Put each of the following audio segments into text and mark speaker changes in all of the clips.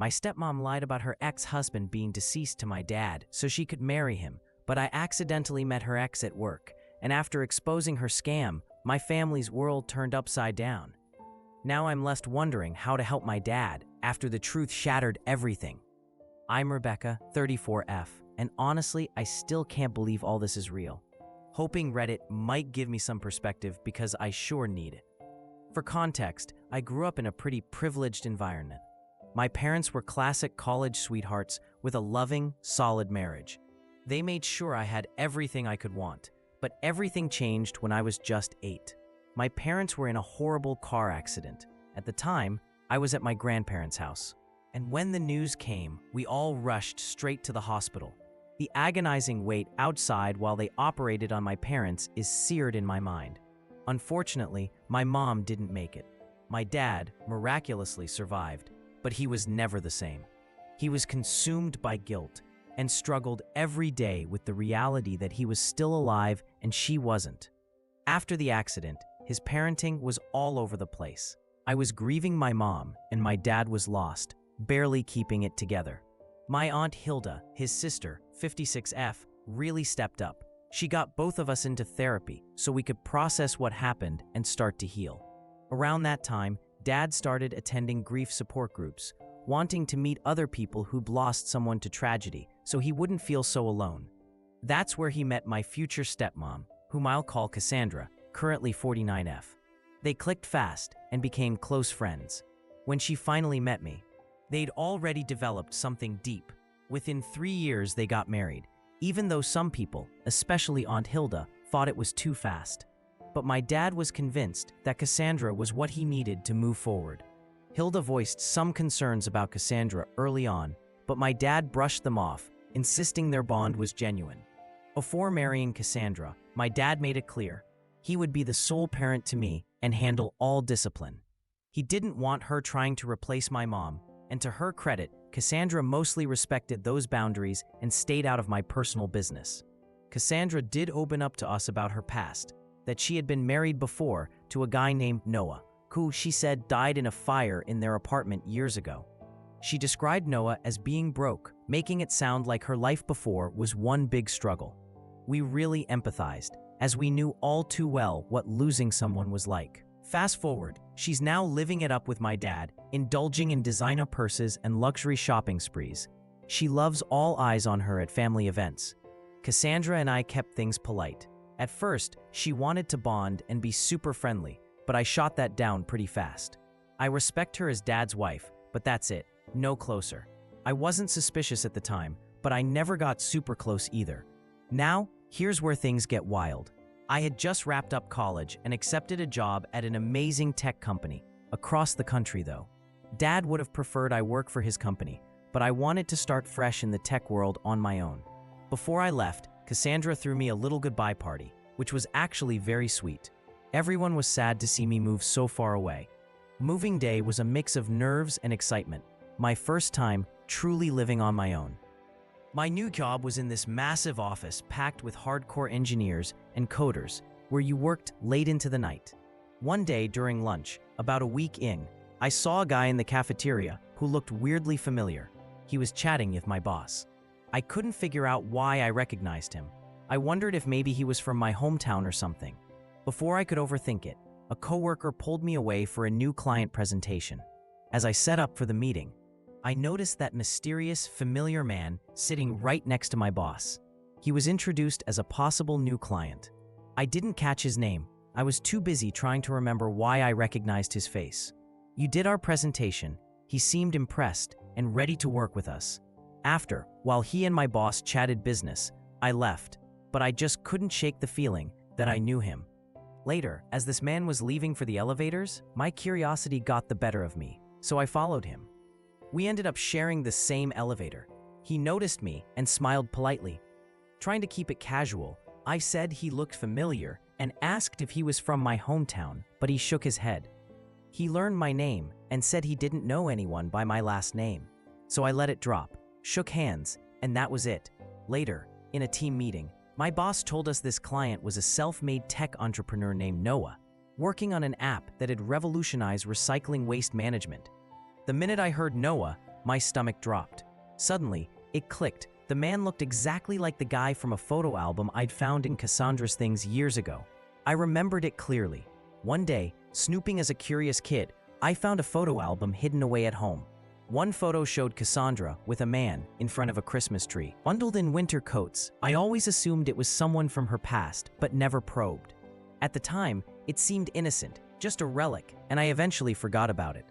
Speaker 1: My stepmom lied about her ex-husband being deceased to my dad so she could marry him, but I accidentally met her ex at work, and after exposing her scam, my family's world turned upside down. Now I'm left wondering how to help my dad after the truth shattered everything. I'm Rebecca, 34F, and honestly, I still can't believe all this is real. Hoping Reddit might give me some perspective because I sure need it. For context, I grew up in a pretty privileged environment. My parents were classic college sweethearts with a loving, solid marriage. They made sure I had everything I could want, but everything changed when I was just 8. My parents were in a horrible car accident. At the time, I was at my grandparents' house. And when the news came, we all rushed straight to the hospital. The agonizing wait outside while they operated on my parents is seared in my mind. Unfortunately, my mom didn't make it. My dad miraculously survived, but he was never the same. He was consumed by guilt and struggled every day with the reality that he was still alive and she wasn't. After the accident, his parenting was all over the place. I was grieving my mom, and my dad was lost, barely keeping it together. My aunt Hilda, his sister, 56F, really stepped up. She got both of us into therapy so we could process what happened and start to heal. Around that time, Dad started attending grief support groups, wanting to meet other people who'd lost someone to tragedy so he wouldn't feel so alone. That's where he met my future stepmom, whom I'll call Cassandra, currently 49F. They clicked fast and became close friends. When she finally met me, they'd already developed something deep. Within 3 years, they got married, even though some people, especially Aunt Hilda, thought it was too fast. But my dad was convinced that Cassandra was what he needed to move forward. Hilda voiced some concerns about Cassandra early on, but my dad brushed them off, insisting their bond was genuine. Before marrying Cassandra, my dad made it clear he would be the sole parent to me and handle all discipline. He didn't want her trying to replace my mom, and to her credit, Cassandra mostly respected those boundaries and stayed out of my personal business. Cassandra did open up to us about her past, that she had been married before to a guy named Noah, who she said died in a fire in their apartment years ago. She described Noah as being broke, making it sound like her life before was one big struggle. We really empathized, as we knew all too well what losing someone was like. Fast forward, she's now living it up with my dad, indulging in designer purses and luxury shopping sprees. She loves all eyes on her at family events. Cassandra and I kept things polite. At first, she wanted to bond and be super friendly, but I shot that down pretty fast. I respect her as Dad's wife, but that's it, no closer. I wasn't suspicious at the time, but I never got super close either. Now, here's where things get wild. I had just wrapped up college and accepted a job at an amazing tech company, across the country though. Dad would have preferred I work for his company, but I wanted to start fresh in the tech world on my own. Before I left, Cassandra threw me a little goodbye party, which was actually very sweet. Everyone was sad to see me move so far away. Moving day was a mix of nerves and excitement, my first time truly living on my own. My new job was in this massive office packed with hardcore engineers and coders, where you worked late into the night. One day during lunch, about a week in, I saw a guy in the cafeteria who looked weirdly familiar. He was chatting with my boss. I couldn't figure out why I recognized him. I wondered if maybe he was from my hometown or something. Before I could overthink it, a coworker pulled me away for a new client presentation. As I set up for the meeting, I noticed that mysterious, familiar man sitting right next to my boss. He was introduced as a possible new client. I didn't catch his name. I was too busy trying to remember why I recognized his face. You did our presentation. He seemed impressed and ready to work with us. After, while he and my boss chatted business, I left, but I just couldn't shake the feeling that I knew him. Later, as this man was leaving for the elevators, my curiosity got the better of me, so I followed him. We ended up sharing the same elevator. He noticed me and smiled politely. Trying to keep it casual, I said he looked familiar and asked if he was from my hometown, but he shook his head. He learned my name and said he didn't know anyone by my last name. So I let it drop, shook hands, and that was it. Later, in a team meeting, my boss told us this client was a self-made tech entrepreneur named Noah, working on an app that had revolutionized recycling waste management. The minute I heard Noah, My stomach dropped. Suddenly, it clicked. The man looked exactly like the guy from a photo album I'd found in Cassandra's things years ago. I remembered it clearly. One day, snooping as a curious kid, I found a photo album hidden away at home. One photo showed Cassandra with a man in front of a Christmas tree, bundled in winter coats. I always assumed it was someone from her past, but never probed. At the time, it seemed innocent, just a relic, and I eventually forgot about it.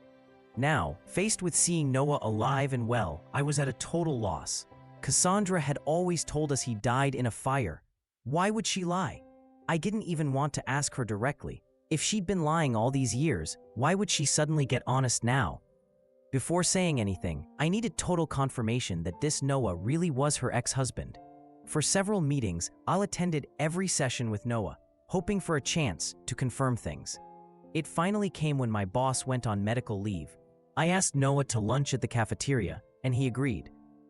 Speaker 1: Now, faced with seeing Noah alive and well, I was at a total loss. Cassandra had always told us he died in a fire. Why would she lie? I didn't even want to ask her directly. If she'd been lying all these years, why would she suddenly get honest now? Before saying anything, I needed total confirmation that this Noah really was her ex-husband. For several meetings, I attended every session with Noah, hoping for a chance to confirm things. It finally came when my boss went on medical leave. I asked Noah to lunch at the cafeteria, and he agreed.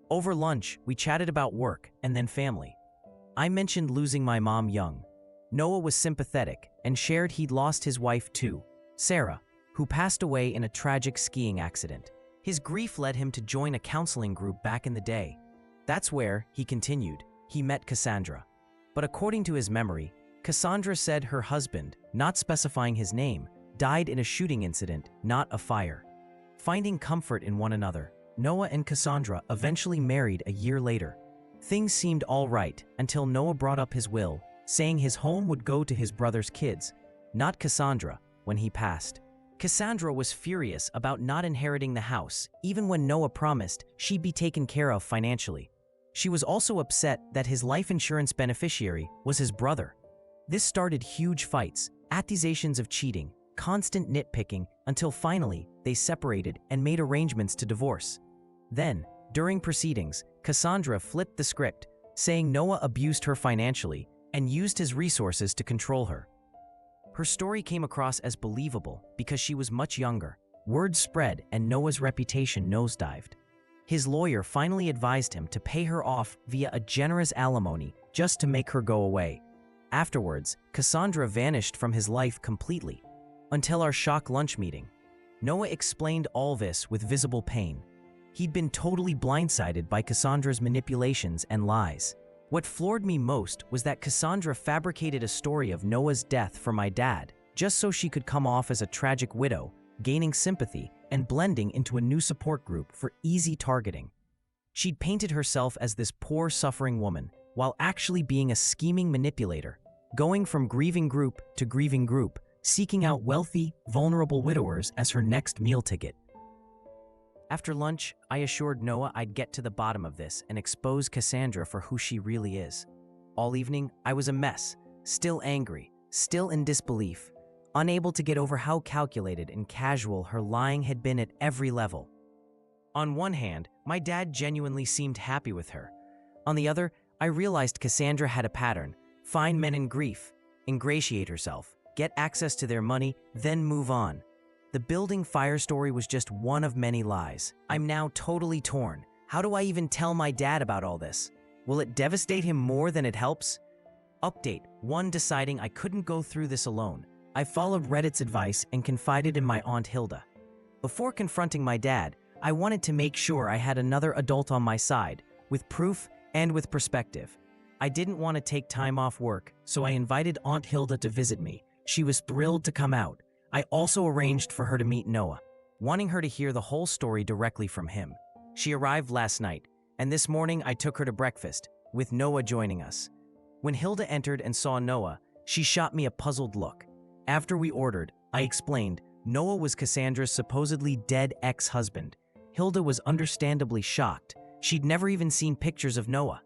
Speaker 1: Over lunch, we chatted about work and then family. I mentioned losing my mom young. Noah was sympathetic and shared he'd lost his wife too, Sarah, who passed away in a tragic skiing accident. His grief led him to join a counseling group back in the day. That's where, he continued, he met Cassandra. But according to his memory, Cassandra said her husband, not specifying his name, died in a shooting incident, not a fire. Finding comfort in one another, Noah and Cassandra eventually married a year later. Things seemed all right until Noah brought up his will, saying his home would go to his brother's kids, not Cassandra, when he passed. Cassandra was furious about not inheriting the house, even when Noah promised she'd be taken care of financially. She was also upset that his life insurance beneficiary was his brother. This started huge fights, accusations of cheating, constant nitpicking, until finally they separated and made arrangements to divorce. Then, during proceedings, Cassandra flipped the script, saying Noah abused her financially and used his resources to control her. Her story came across as believable because she was much younger. Word spread and Noah's reputation nosedived. His lawyer finally advised him to pay her off via a generous alimony just to make her go away. Afterwards, Cassandra vanished from his life completely. Until our shock lunch meeting. Noah explained all this with visible pain. He'd been totally blindsided by Cassandra's manipulations and lies. What floored me most was that Cassandra fabricated a story of Noah's death for my dad, just so she could come off as a tragic widow, gaining sympathy and blending into a new support group for easy targeting. She'd painted herself as this poor, suffering woman, while actually being a scheming manipulator, going from grieving group to grieving group, seeking out wealthy, vulnerable widowers as her next meal ticket. After lunch, I assured Noah I'd get to the bottom of this and expose Cassandra for who she really is. All evening, I was a mess, still angry, still in disbelief, unable to get over how calculated and casual her lying had been at every level. On one hand, my dad genuinely seemed happy with her. On the other, I realized Cassandra had a pattern: find men in grief, ingratiate herself, get access to their money, then move on. The building fire story was just one of many lies. I'm now totally torn. How do I even tell my dad about all this? Will it devastate him more than it helps? Update 1: deciding I couldn't go through this alone. I followed Reddit's advice and confided in my Aunt Hilda. Before confronting my dad, I wanted to make sure I had another adult on my side, with proof and with perspective. I didn't want to take time off work, so I invited Aunt Hilda to visit me. She was thrilled to come out. I also arranged for her to meet Noah, wanting her to hear the whole story directly from him. She arrived last night, and this morning I took her to breakfast, with Noah joining us. When Hilda entered and saw Noah, she shot me a puzzled look. After we ordered, I explained Noah was Cassandra's supposedly dead ex-husband. Hilda was understandably shocked. She'd never even seen pictures of Noah.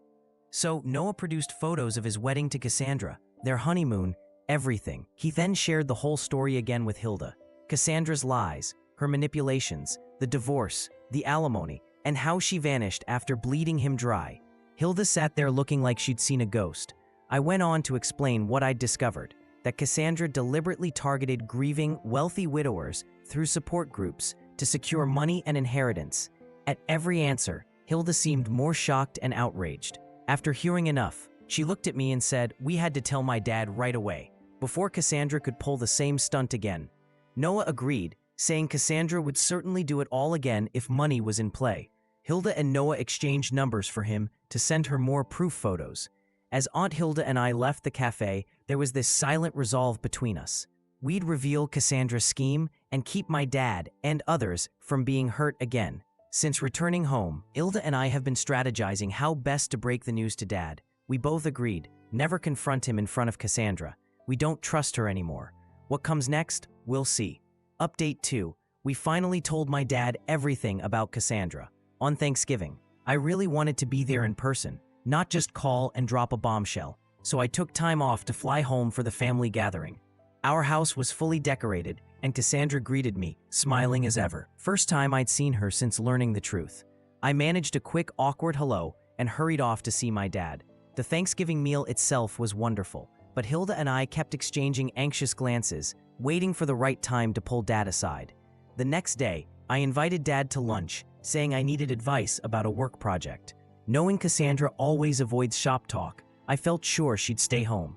Speaker 1: So Noah produced photos of his wedding to Cassandra, their honeymoon, everything. He then shared the whole story again with Hilda. Cassandra's lies, her manipulations, the divorce, the alimony, and how she vanished after bleeding him dry. Hilda sat there looking like she'd seen a ghost. I went on to explain what I'd discovered, that Cassandra deliberately targeted grieving, wealthy widowers through support groups to secure money and inheritance. At every answer, Hilda seemed more shocked and outraged. After hearing enough, she looked at me and said we had to tell my dad right away, before Cassandra could pull the same stunt again. Noah agreed, saying Cassandra would certainly do it all again if money was in play. Hilda and Noah exchanged numbers for him to send her more proof photos. As Aunt Hilda and I left the cafe, there was this silent resolve between us. We'd reveal Cassandra's scheme and keep my dad and others from being hurt again. Since returning home, Hilda and I have been strategizing how best to break the news to Dad. We both agreed, never confront him in front of Cassandra. We don't trust her anymore. What comes next, we'll see. Update 2. We finally told my dad everything about Cassandra. On Thanksgiving, I really wanted to be there in person, not just call and drop a bombshell, so I took time off to fly home for the family gathering. Our house was fully decorated, and Cassandra greeted me, smiling as ever. First time I'd seen her since learning the truth. I managed a quick, awkward hello and hurried off to see my dad. The Thanksgiving meal itself was wonderful, but Hilda and I kept exchanging anxious glances, waiting for the right time to pull Dad aside. The next day, I invited Dad to lunch, saying I needed advice about a work project. Knowing Cassandra always avoids shop talk, I felt sure she'd stay home.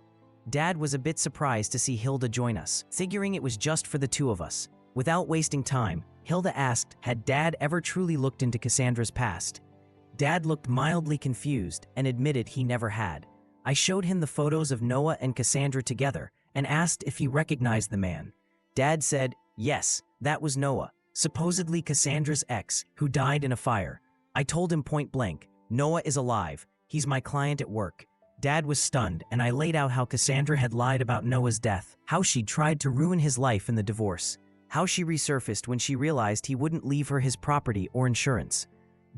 Speaker 1: Dad was a bit surprised to see Hilda join us, figuring it was just for the two of us. Without wasting time, Hilda asked, had Dad ever truly looked into Cassandra's past? Dad looked mildly confused and admitted he never had. I showed him the photos of Noah and Cassandra together and asked if he recognized the man. Dad said, yes, that was Noah, supposedly Cassandra's ex, who died in a fire. I told him point blank, Noah is alive, he's my client at work. Dad was stunned, and I laid out how Cassandra had lied about Noah's death, how she'd tried to ruin his life in the divorce, how she resurfaced when she realized he wouldn't leave her his property or insurance.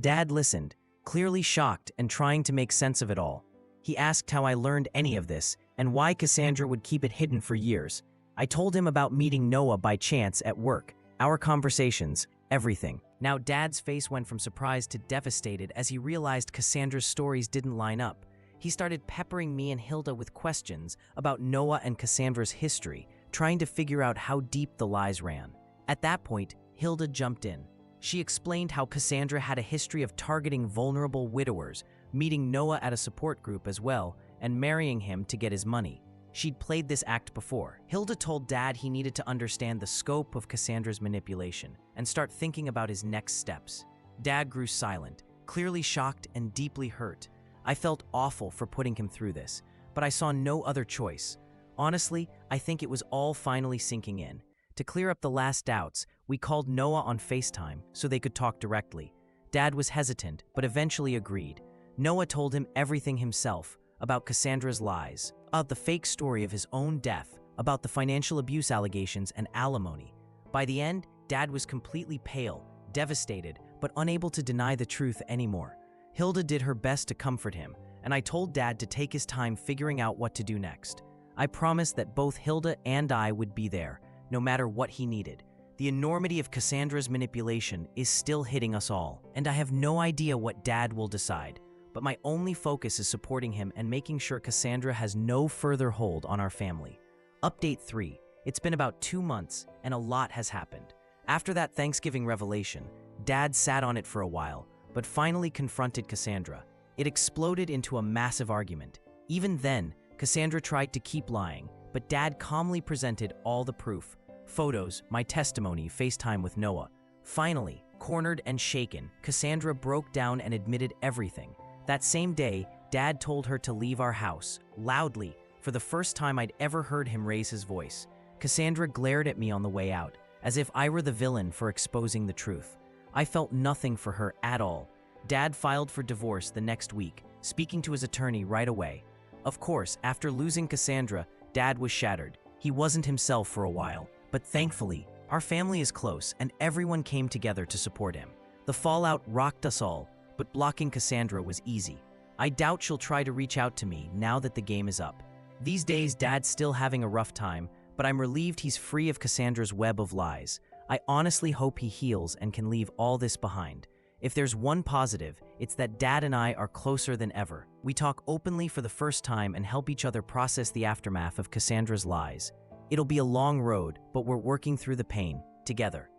Speaker 1: Dad listened, clearly shocked and trying to make sense of it all. He asked how I learned any of this and why Cassandra would keep it hidden for years. I told him about meeting Noah by chance at work, our conversations, everything. Now Dad's face went from surprise to devastated as he realized Cassandra's stories didn't line up. He started peppering me and Hilda with questions about Noah and Cassandra's history, trying to figure out how deep the lies ran. At that point, Hilda jumped in. She explained how Cassandra had a history of targeting vulnerable widowers, meeting Noah at a support group as well, and marrying him to get his money. She'd played this act before. Hilda told Dad he needed to understand the scope of Cassandra's manipulation and start thinking about his next steps. Dad grew silent, clearly shocked and deeply hurt. I felt awful for putting him through this, but I saw no other choice. Honestly, I think it was all finally sinking in. To clear up the last doubts, we called Noah on FaceTime so they could talk directly. Dad was hesitant, but eventually agreed. Noah told him everything himself, about Cassandra's lies, about the fake story of his own death, about the financial abuse allegations and alimony. By the end, Dad was completely pale, devastated, but unable to deny the truth anymore. Hilda did her best to comfort him, and I told Dad to take his time figuring out what to do next. I promised that both Hilda and I would be there, no matter what he needed. The enormity of Cassandra's manipulation is still hitting us all, and I have no idea what Dad will decide. But my only focus is supporting him and making sure Cassandra has no further hold on our family. Update 3. It's been about 2 months, and a lot has happened. After that Thanksgiving revelation, Dad sat on it for a while, but finally confronted Cassandra. It exploded into a massive argument. Even then, Cassandra tried to keep lying, but Dad calmly presented all the proof. Photos, my testimony, FaceTime with Noah. Finally, cornered and shaken, Cassandra broke down and admitted everything. That same day, Dad told her to leave our house, loudly, for the first time I'd ever heard him raise his voice. Cassandra glared at me on the way out, as if I were the villain for exposing the truth. I felt nothing for her at all. Dad filed for divorce the next week, speaking to his attorney right away. Of course, after losing Cassandra, Dad was shattered. He wasn't himself for a while, but thankfully, our family is close and everyone came together to support him. The fallout rocked us all, but blocking Cassandra was easy. I doubt she'll try to reach out to me now that the game is up. These days, Dad's still having a rough time, but I'm relieved he's free of Cassandra's web of lies. I honestly hope he heals and can leave all this behind. If there's one positive, it's that Dad and I are closer than ever. We talk openly for the first time and help each other process the aftermath of Cassandra's lies. It'll be a long road, but we're working through the pain, together.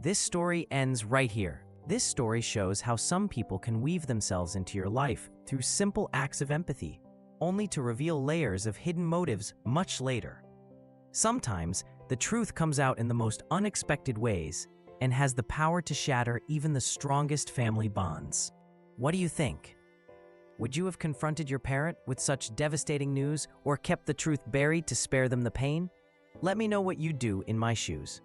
Speaker 1: This story ends right here. This story shows how some people can weave themselves into your life through simple acts of empathy, only to reveal layers of hidden motives much later. Sometimes, The truth comes out in the most unexpected ways and has the power to shatter even the strongest family bonds. What do you think? Would you have confronted your parent with such devastating news or kept the truth buried to spare them the pain? Let me know what you'd do in my shoes.